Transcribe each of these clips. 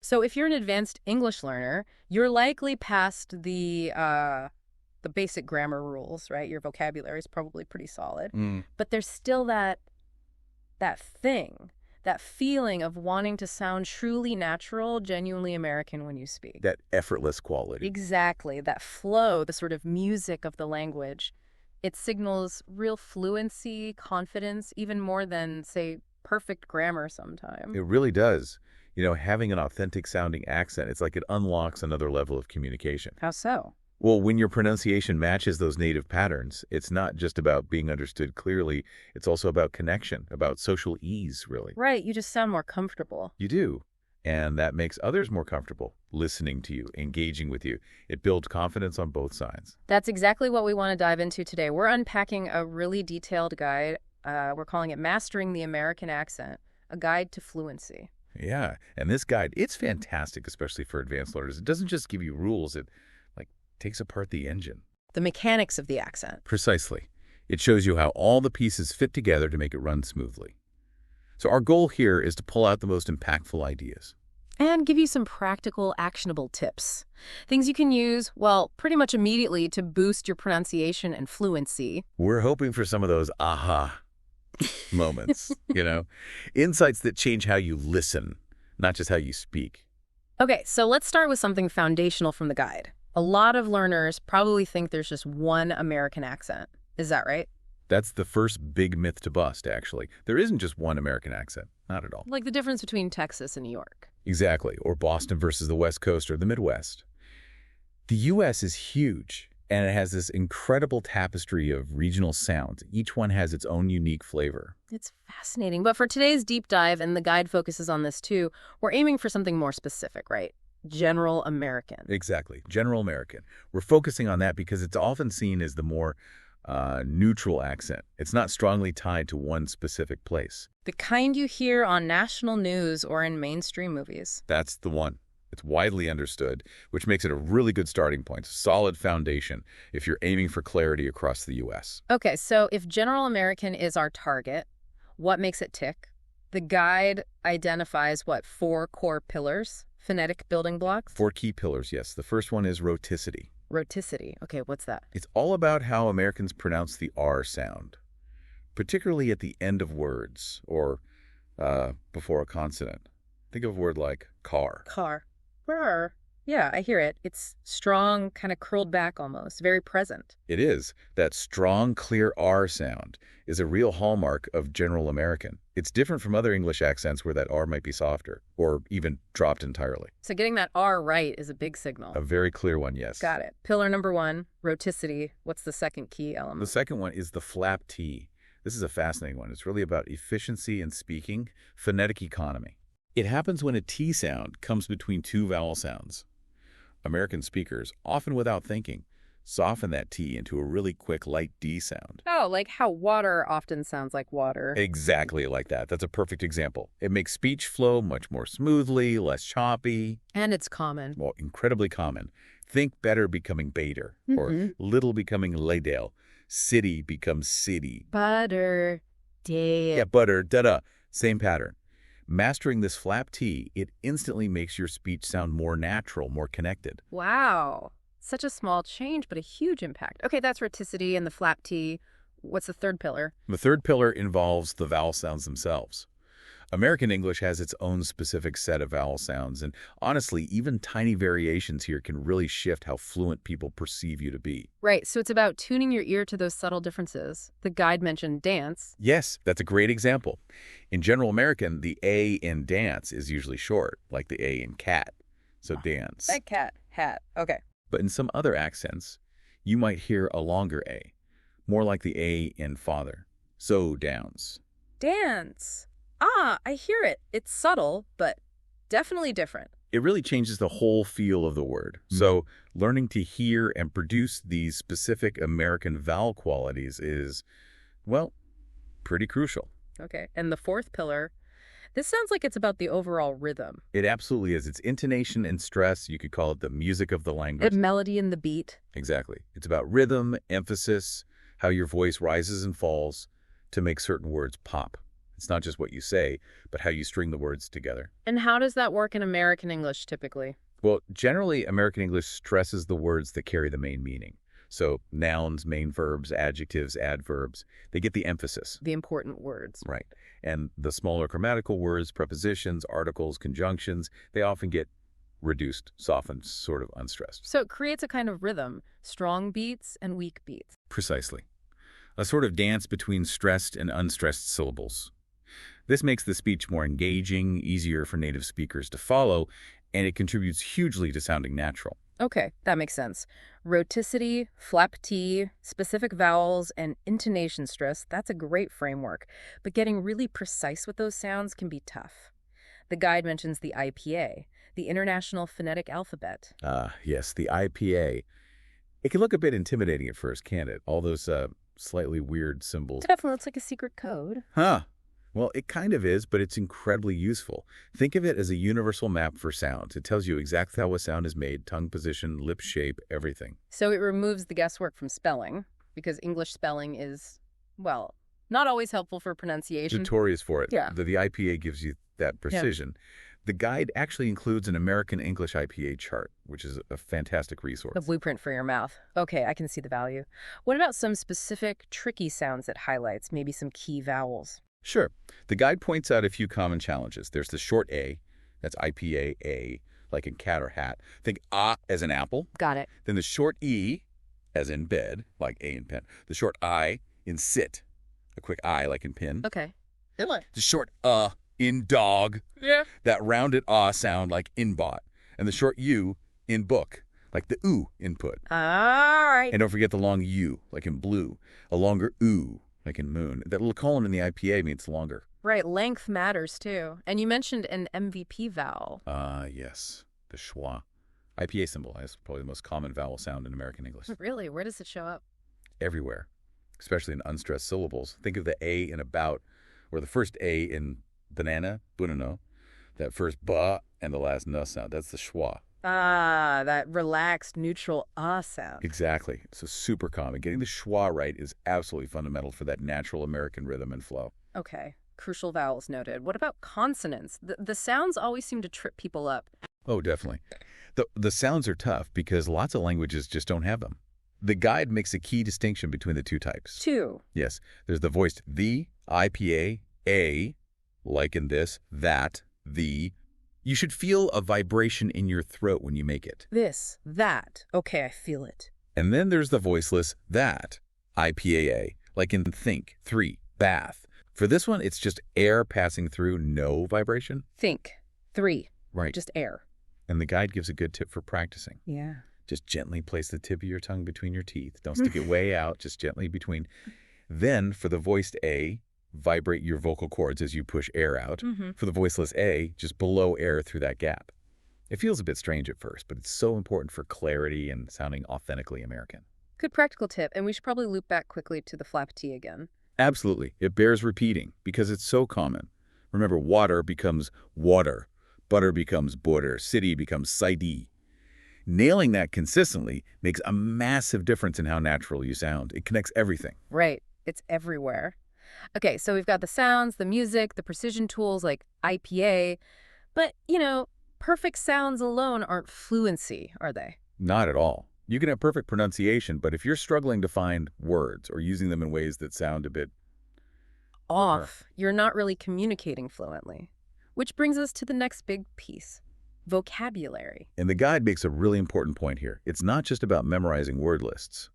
So if you're an advanced English learner, you're likely past the basic grammar rules, right? Your vocabulary is probably pretty solid. But there's still that thing, that feeling of wanting to sound truly natural, genuinely American when you speak. That effortless quality. Exactly. That flow, the sort of music of the language. It signals real fluency, confidence, even more than, say, perfect grammar sometimes. It really does. You know, having an authentic sounding accent, it's like it unlocks another level of communication. How so? Well, when your pronunciation matches those native patterns, it's not just about being understood clearly, it's also about connection, about social ease, really. Right, you just sound more comfortable. You do. And that makes others more comfortable listening to you, engaging with you. It builds confidence on both sides. That's exactly what we want to dive into today. We're unpacking a really detailed guide. We're calling it Mastering the American Accent, a guide to fluency. Yeah, and this guide, it's fantastic, especially for advanced learners. It doesn't just give you rules, it takes apart the engine. The mechanics of the accent. Precisely. It shows you how all the pieces fit together to make it run smoothly. So our goal here is to pull out the most impactful ideas. And give you some practical, actionable tips. Things you can use, well, pretty much immediately to boost your pronunciation and fluency. We're hoping for some of those aha moments, insights that change how you listen, not just how you speak. Okay, so let's start with something foundational from the guide. A lot of learners probably think there's just one American accent. Is that right? That's the first big myth to bust, actually. There isn't just one American accent. Not at all. Like the difference between Texas and New York. Exactly. Or Boston versus the West Coast or the Midwest. The U.S. is huge, and it has this incredible tapestry of regional sounds. Each one has its own unique flavor. It's fascinating. But for today's deep dive, and the guide focuses on this too, we're aiming for something more specific, right? General American. Exactly. General American. We're focusing on that because it's often seen as the more neutral accent. It's not strongly tied to one specific place. The kind you hear on national news or in mainstream movies. That's the one. It's widely understood, which makes it a really good starting point, a solid foundation if you're aiming for clarity across the U.S. Okay, so if General American is our target, what makes it tick? The guide identifies, 4 core pillars? Phonetic building blocks? 4 key pillars, yes. The first one is rhoticity. Rhoticity. Okay, what's that? It's all about how Americans pronounce the R sound, particularly at the end of words or before a consonant. Think of a word like car. Car. Rar. Yeah, I hear it. It's strong, kind of curled back almost, very present. It is. That strong, clear R sound is a real hallmark of General American. It's different from other English accents where that R might be softer or even dropped entirely. So getting that R right is a big signal. A very clear one, yes. Got it. Pillar number 1, rhoticity. What's the second key element? The second one is the flap T. This is a fascinating one. It's really about efficiency in speaking, phonetic economy. It happens when a T sound comes between 2 vowel sounds. American speakers, often without thinking, soften that T into a really quick, light D sound. Oh, like how water often sounds like water. Exactly like that. That's a perfect example. It makes speech flow much more smoothly, less choppy. And it's common. Well, incredibly common. Think better becoming bader, or little becoming laydale. City becomes city. Butter, day. Yeah, butter, da-da. Same pattern. Mastering this flap T, it instantly makes your speech sound more natural, more connected. Wow. Such a small change, but a huge impact. Okay, that's rhoticity and the flap T. What's the third pillar? The third pillar involves the vowel sounds themselves. American English has its own specific set of vowel sounds, and honestly, even tiny variations here can really shift how fluent people perceive you to be. Right, so it's about tuning your ear to those subtle differences. The guide mentioned dance. Yes, that's a great example. In General American, the A in dance is usually short, like the A in cat. So dance. Like cat, hat. Okay. But in some other accents, you might hear a longer A, more like the A in father. So dance. Dance. Ah, I hear it. It's subtle, but definitely different. It really changes the whole feel of the word. So learning to hear and produce these specific American vowel qualities is, well, pretty crucial. Okay. And the fourth pillar, this sounds like it's about the overall rhythm. It absolutely is. It's intonation and stress. You could call it the music of the language. The melody and the beat. Exactly. It's about rhythm, emphasis, how your voice rises and falls to make certain words pop. It's not just what you say, but how you string the words together. And how does that work in American English typically? Well, generally, American English stresses the words that carry the main meaning. So nouns, main verbs, adjectives, adverbs, they get the emphasis. The important words. Right. And the smaller grammatical words, prepositions, articles, conjunctions, they often get reduced, softened, sort of unstressed. So it creates a kind of rhythm, strong beats and weak beats. Precisely. A sort of dance between stressed and unstressed syllables. This makes the speech more engaging, easier for native speakers to follow, and it contributes hugely to sounding natural. Okay, that makes sense. Rhoticity, flap T, specific vowels, and intonation stress, that's a great framework. But getting really precise with those sounds can be tough. The guide mentions the IPA, the International Phonetic Alphabet. Yes, the IPA. It can look a bit intimidating at first, can't it? All those slightly weird symbols. It definitely looks like a secret code. Huh. Well, it kind of is, but it's incredibly useful. Think of it as a universal map for sounds. It tells you exactly how a sound is made, tongue position, lip shape, everything. So it removes the guesswork from spelling, because English spelling is, well, not always helpful for pronunciation. Notorious for it. Yeah. The IPA gives you that precision. Yeah. The guide actually includes an American English IPA chart, which is a fantastic resource. A blueprint for your mouth. Okay, I can see the value. What about some specific tricky sounds it highlights, maybe some key vowels? Sure. The guide points out a few common challenges. There's the short A, that's IPA, A, like in cat or hat. Think as in apple. Got it. Then the short E, as in bed, like A in pen. The short I in sit, a quick I like in pin. Okay. The short in dog. Yeah. That rounded sound like in bought. And the short U in book, like the oo input. All right. And don't forget the long U, like in blue. A longer oo, like in moon. That little colon in the IPA means longer. Right, length matters too. And you mentioned an MVP vowel. Yes, the schwa. IPA symbol is probably the most common vowel sound in American English. Really? Where does it show up? Everywhere, especially in unstressed syllables. Think of the A in about, or the first A in banana, bunano, that first ba and the last na sound. That's the schwa. That relaxed, neutral sound. Exactly. So super common. Getting the schwa right is absolutely fundamental for that natural American rhythm and flow. Okay. Crucial vowels noted. What about consonants? The sounds always seem to trip people up. Oh, definitely. The sounds are tough because lots of languages just don't have them. The guide makes a key distinction between the two types. Two. Yes. There's the voiced the, IPA, A, like in this, that, the. You should feel a vibration in your throat when you make it. This, that. Okay, I feel it. And then there's the voiceless that, IPAA, like in think, three, bath. For this one, it's just air passing through, no vibration. Think, three. Right. Just air. And the guide gives a good tip for practicing. Yeah. Just gently place the tip of your tongue between your teeth. Don't stick it way out, just gently between. Then for the voiced A, vibrate your vocal cords as you push air out. Mm-hmm. For the voiceless A, just blow air through that gap. It feels a bit strange at first, but it's so important for clarity and sounding authentically American. Good practical tip, and we should probably loop back quickly to the flap T again. Absolutely. It bears repeating because it's so common. Remember, water becomes water. Butter becomes butter. City becomes city. Nailing that consistently makes a massive difference in how natural you sound. It connects everything. Right. It's everywhere. Okay, so we've got the sounds, the music, the precision tools like IPA. But, perfect sounds alone aren't fluency, are they? Not at all. You can have perfect pronunciation, but if you're struggling to find words or using them in ways that sound a bit off, you're not really communicating fluently. Which brings us to the next big piece, vocabulary. And the guide makes a really important point here. It's not just about memorizing word lists.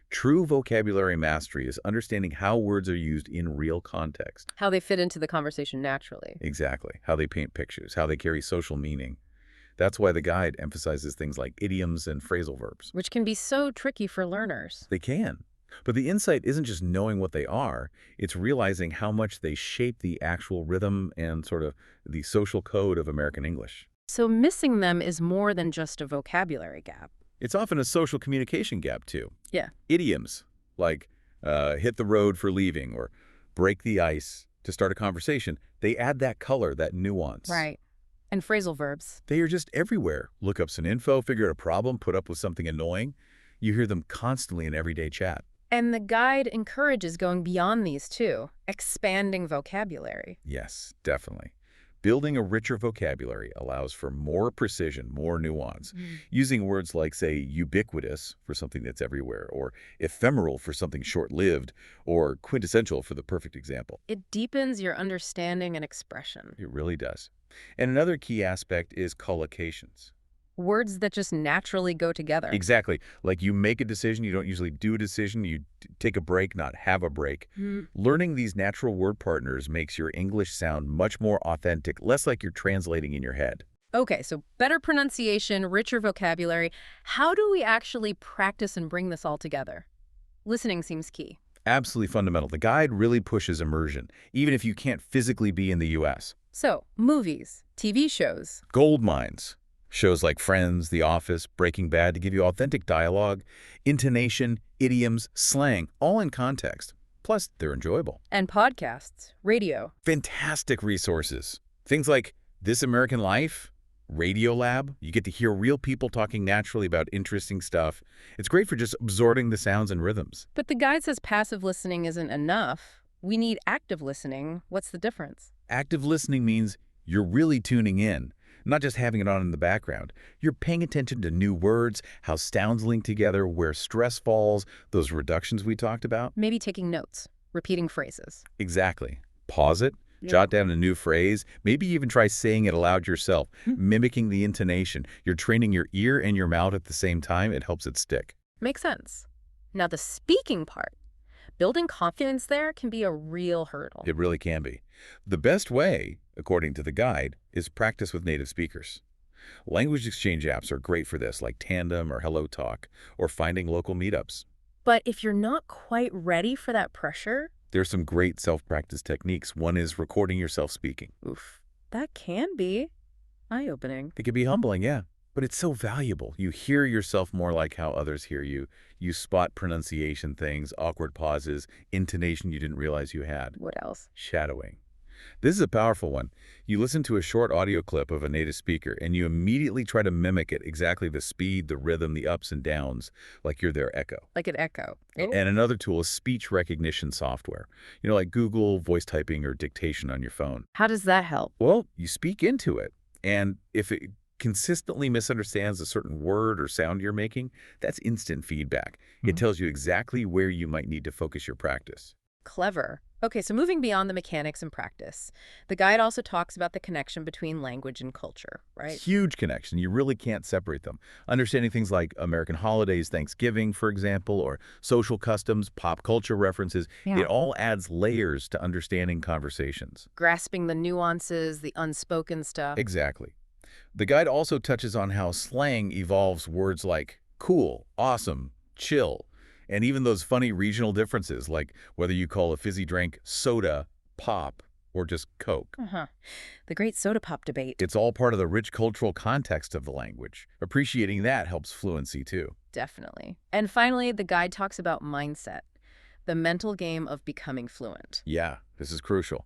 True vocabulary mastery is understanding how words are used in real context. How they fit into the conversation naturally. Exactly. How they paint pictures, how they carry social meaning. That's why the guide emphasizes things like idioms and phrasal verbs. Which can be so tricky for learners. They can. But the insight isn't just knowing what they are, it's realizing how much they shape the actual rhythm and sort of the social code of American English. So missing them is more than just a vocabulary gap. It's often a social communication gap, too. Yeah. Idioms, like hit the road for leaving or break the ice to start a conversation, they add that color, that nuance. Right. And phrasal verbs. They are just everywhere. Look up some info, figure out a problem, put up with something annoying. You hear them constantly in everyday chat. And the guide encourages going beyond these too, expanding vocabulary. Yes, definitely. Building a richer vocabulary allows for more precision, more nuance. Mm. Using words like, say, ubiquitous for something that's everywhere, or ephemeral for something short-lived, or quintessential for the perfect example. It deepens your understanding and expression. It really does. And another key aspect is collocations. Words that just naturally go together. Exactly. Like you make a decision, you don't usually do a decision, you take a break, not have a break. Mm. Learning these natural word partners makes your English sound much more authentic, less like you're translating in your head. Okay, so better pronunciation, richer vocabulary. How do we actually practice and bring this all together? Listening seems key. Absolutely fundamental. The guide really pushes immersion, even if you can't physically be in the U.S. So, movies, TV shows. Gold mines. Shows like Friends, The Office, Breaking Bad to give you authentic dialogue, intonation, idioms, slang, all in context. Plus, they're enjoyable. And podcasts, radio. Fantastic resources. Things like This American Life, Radio Lab. You get to hear real people talking naturally about interesting stuff. It's great for just absorbing the sounds and rhythms. But the guide says passive listening isn't enough. We need active listening. What's the difference? Active listening means you're really tuning in, not just having it on in the background. You're paying attention to new words, how sounds link together, where stress falls, those reductions we talked about. Maybe taking notes, repeating phrases. Exactly. Pause it, Yeah. jot down a new phrase, maybe even try saying it aloud yourself, mimicking the intonation. You're training your ear and your mouth at the same time. It helps it stick. Makes sense. Now the speaking part. Building confidence there can be a real hurdle. It really can be. The best way, according to the guide, is practice with native speakers. Language exchange apps are great for this, like Tandem or HelloTalk, or finding local meetups. But if you're not quite ready for that pressure, There's some great self-practice techniques. One is recording yourself speaking. oof, that can be eye-opening. It can be humbling, yeah, but it's so valuable. You hear yourself more like how others hear you. You spot pronunciation things, awkward pauses, intonation you didn't realize you had. What else? Shadowing. This is a powerful one. You listen to a short audio clip of a native speaker, and you immediately try to mimic it, exactly the speed, the rhythm, the ups and downs, like you're their echo. Like an echo. And another tool is speech recognition software. You know, like Google voice typing or dictation on your phone. How does that help? Well, you speak into it, and if it consistently misunderstands a certain word or sound you're making, that's instant feedback. It tells you exactly where you might need to focus your practice. Clever. Okay, so moving beyond the mechanics and practice, the guide also talks about the connection between language and culture, right? Huge connection. You really can't separate them. Understanding things like American holidays, Thanksgiving, for example, or social customs, pop culture references, Yeah. it all adds layers to understanding conversations. Grasping the nuances, the unspoken stuff. Exactly. The guide also touches on how slang evolves words like cool, awesome, chill, and even those funny regional differences, like whether you call a fizzy drink soda, pop, or just Coke. The great soda pop debate. It's all part of the rich cultural context of the language. Appreciating that helps fluency, too. Definitely. And finally, the guide talks about mindset, the mental game of becoming fluent. Yeah, this is crucial.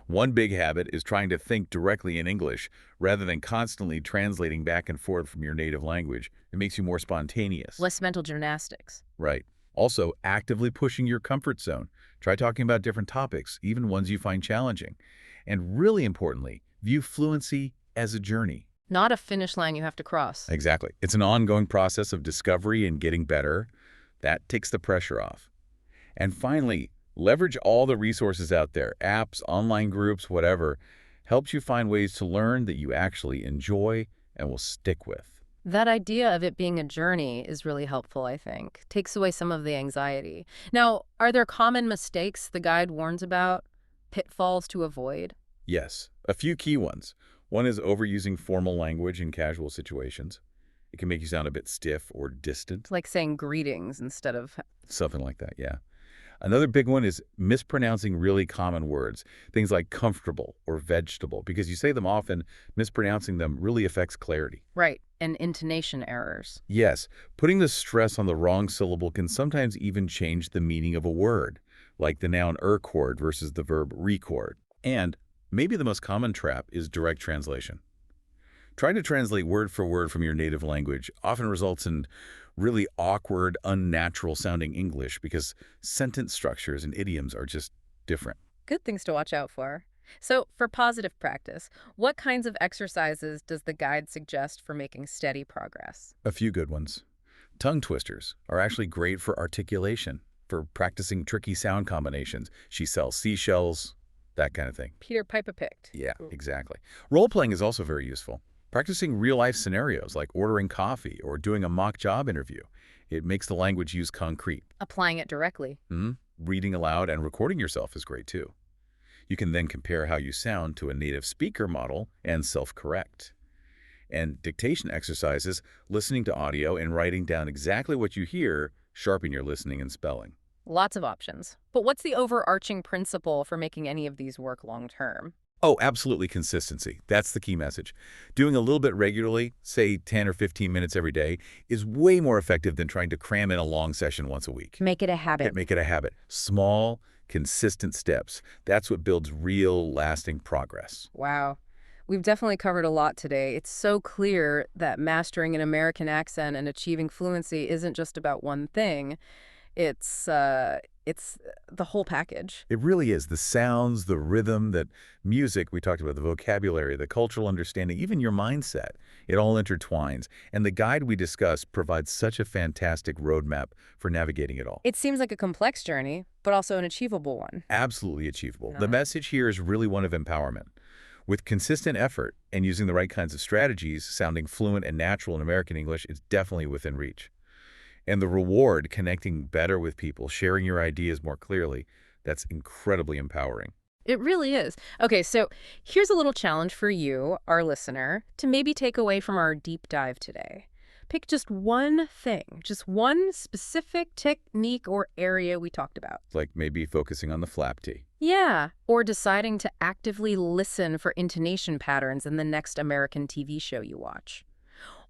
One big habit is trying to think directly in English rather than constantly translating back and forth from your native language. It makes you more spontaneous. Less mental gymnastics. Right. Also, actively pushing your comfort zone. Try talking about different topics, even ones you find challenging. And really importantly, view fluency as a journey. Not a finish line you have to cross. Exactly. It's an ongoing process of discovery and getting better. That takes the pressure off. And finally, leverage all the resources out there, apps, online groups, whatever, helps you find ways to learn that you actually enjoy and will stick with. That idea of it being a journey is really helpful, I think. Takes away some of the anxiety. Now, are there common mistakes the guide warns about? Pitfalls to avoid? Yes, a few key ones. One is overusing formal language in casual situations. It can make you sound a bit stiff or distant. Like saying greetings instead of... Something like that, yeah. Another big one is mispronouncing really common words, things like comfortable or vegetable, because you say them often, mispronouncing them really affects clarity. Right, and intonation errors. Yes, putting the stress on the wrong syllable can sometimes even change the meaning of a word, like the noun record versus the verb record. And maybe the most common trap is direct translation. Trying to translate word for word from your native language often results in really awkward, unnatural-sounding English because sentence structures and idioms are just different. Good things to watch out for. So, for positive practice, what kinds of exercises does the guide suggest for making steady progress? A few good ones. Tongue twisters are actually great for articulation, for practicing tricky sound combinations. She sells seashells, that kind of thing. Peter Piper picked. Yeah, exactly. Role-playing is also very useful. Practicing real-life scenarios like ordering coffee or doing a mock job interview. It makes the language use concrete. Applying it directly. Reading aloud and recording yourself is great too. You can then compare how you sound to a native speaker model and self-correct. And dictation exercises, listening to audio and writing down exactly what you hear, sharpen your listening and spelling. Lots of options. But what's the overarching principle for making any of these work long-term? Oh, absolutely consistency. That's the key message. Doing a little bit regularly, say 10 or 15 minutes every day, is way more effective than trying to cram in a long session once a week. Make it a habit. Make it a habit. Small, consistent steps. That's what builds real, lasting progress. Wow. We've definitely covered a lot today. It's so clear that mastering an American accent and achieving fluency isn't just about one thing. It's the whole package. It really is. The sounds, the rhythm, that music, we talked about the vocabulary, the cultural understanding, even your mindset. It all intertwines. And the guide we discussed provides such a fantastic roadmap for navigating it all. It seems like a complex journey, but also an achievable one. Absolutely achievable. The message here is really one of empowerment. With consistent effort and using the right kinds of strategies, sounding fluent and natural in American English is definitely within reach. And the reward, connecting better with people, sharing your ideas more clearly, that's incredibly empowering. It really is. Okay, so here's a little challenge for you, our listener, to maybe take away from our deep dive today. Pick just one thing, just one specific technique or area we talked about. Like maybe focusing on the flap T. Yeah, or deciding to actively listen for intonation patterns in the next American TV show you watch.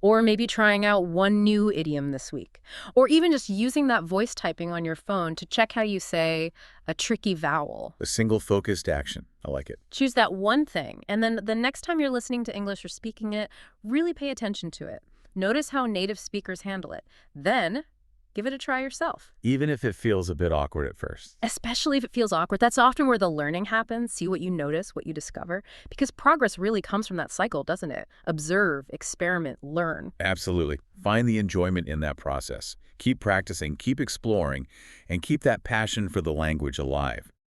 Or maybe trying out one new idiom this week. Or even just using that voice typing on your phone to check how you say a tricky vowel. A single focused action. I like it. Choose that one thing, and then the next time you're listening to English or speaking it, really pay attention to it. Notice how native speakers handle it. Then give it a try yourself. Even if it feels a bit awkward at first. Especially if it feels awkward. That's often where the learning happens. See what you notice, what you discover. Because progress really comes from that cycle, doesn't it? Observe, experiment, learn. Absolutely. Find the enjoyment in that process. Keep practicing, keep exploring, and keep that passion for the language alive.